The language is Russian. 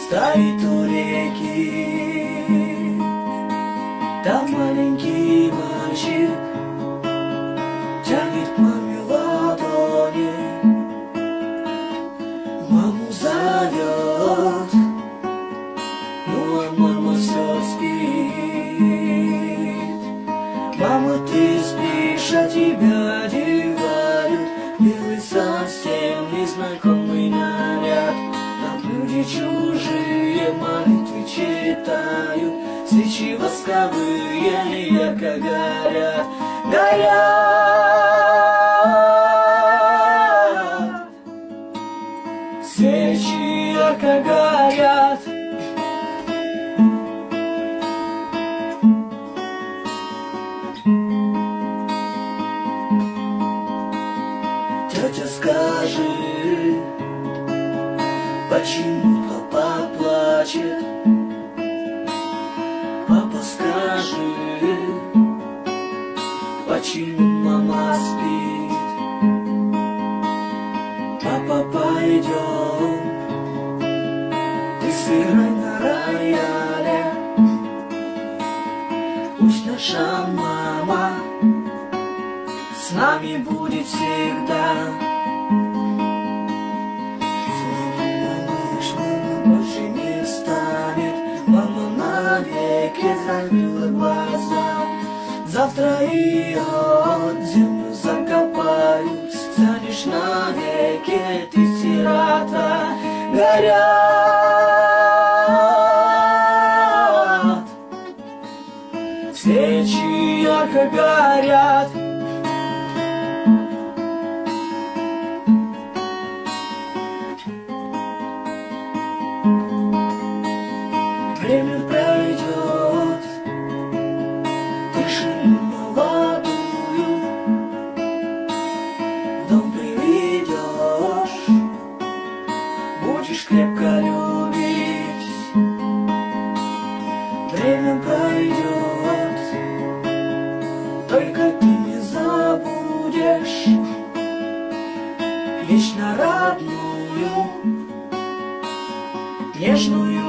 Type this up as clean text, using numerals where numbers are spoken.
Стоит у реки, там маленький мальчик тянет маме ладони, маму зовет, ну а мама все спит. Мама, ты спишь, а тебя одевают белый совсем незнакомый наряд. Там люди чужие молитвы читают, свечи восковые ярко горят, горят. Свечи ярко горят. Тетя, скажи, почему папа плачет? Папа, скажи, почему мама спит? Папа, пойдем, ты сыграй на рояле, пусть наша мама с нами будет всегда. Больше не встанет, мама навеки закрыла глаза. Завтра ее в землю закопают, станешь навеки ты сирота. Горят, свечи ярко горят. Время пройдет, тишину молодую в дом приведешь, будешь крепко любить. Время пройдет, только ты не забудешь вечно родную, нежную